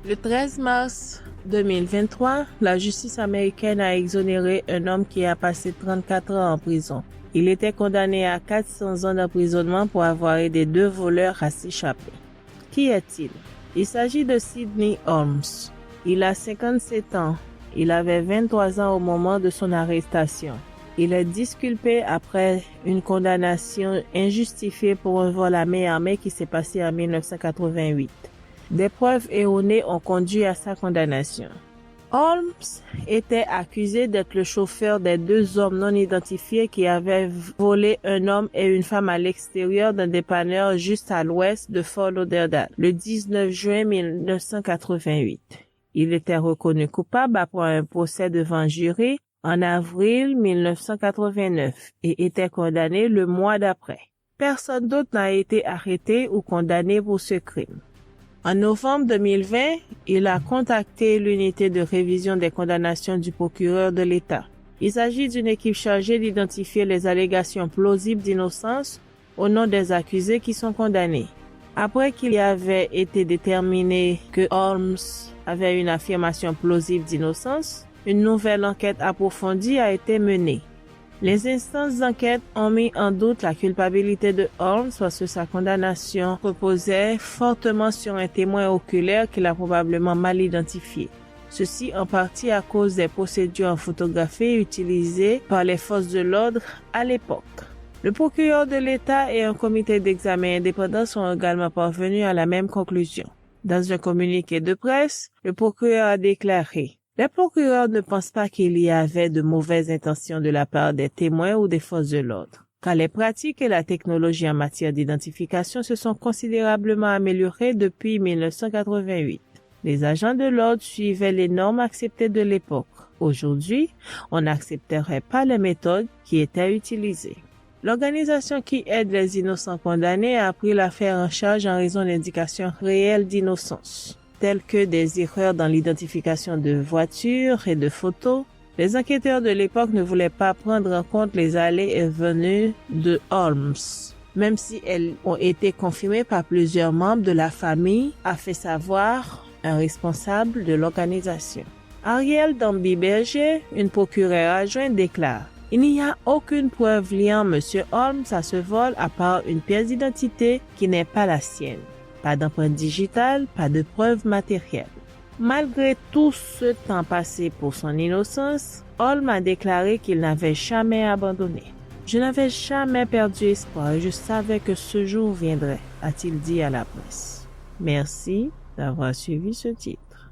Le 13 mars 2023, la justice américaine a exonéré un homme qui a passé 34 ans en prison. Il était condamné à 400 ans d'emprisonnement pour avoir aidé 2 voleurs à s'échapper. Qui est-il? Il s'agit de Sidney Holmes. Il a 57 ans. Il avait 23 ans au moment de son arrestation. Il est disculpé après une condamnation injustifiée pour un vol à main armée qui s'est passé en 1988. Des preuves erronées ont conduit à sa condamnation. Holmes était accusé d'être le chauffeur des 2 hommes non identifiés qui avaient volé un homme et une femme à l'extérieur d'un dépanneur juste à l'ouest de Fort Lauderdale le 19 juin 1988. Il était reconnu coupable après un procès devant jury en avril 1989 et était condamné le mois d'après. Personne d'autre n'a été arrêté ou condamné pour ce crime. En novembre 2020, il a contacté l'unité de révision des condamnations du procureur de l'État. Il s'agit d'une équipe chargée d'identifier les allégations plausibles d'innocence au nom des accusés qui sont condamnés. Après qu'il y avait été déterminé que Holmes avait une affirmation plausible d'innocence, une nouvelle enquête approfondie a été menée. Les instances d'enquête ont mis en doute la culpabilité de Holmes parce que sa condamnation reposait fortement sur un témoin oculaire qu'il a probablement mal identifié. Ceci en partie à cause des procédures en photographie utilisées par les forces de l'ordre à l'époque. Le procureur de l'État et un comité d'examen indépendant sont également parvenus à la même conclusion. Dans un communiqué de presse, le procureur a déclaré: les procureurs ne pensent pas qu'il y avait de mauvaises intentions de la part des témoins ou des forces de l'ordre, car les pratiques et la technologie en matière d'identification se sont considérablement améliorées depuis 1988. Les agents de l'ordre suivaient les normes acceptées de l'époque. Aujourd'hui, on n'accepterait pas les méthodes qui étaient utilisées. L'organisation qui aide les innocents condamnés a pris l'affaire en charge en raison d'indications réelles d'innocence, telles que des erreurs dans l'identification de voitures et de photos. Les enquêteurs de l'époque ne voulaient pas prendre en compte les allées et venues de Holmes, même si elles ont été confirmées par plusieurs membres de la famille, a fait savoir un responsable de l'organisation. Ariel Damby-Berger, une procureure adjointe, déclare: il n'y a aucune preuve liant M. Holmes à ce vol à part une pièce d'identité qui n'est pas la sienne. Pas d'empreinte digitale, pas de preuves matérielles. Malgré tout ce temps passé pour son innocence, Holmes a déclaré qu'il n'avait jamais abandonné. Je n'avais jamais perdu espoir et je savais que ce jour viendrait, a-t-il dit à la presse. Merci d'avoir suivi ce titre.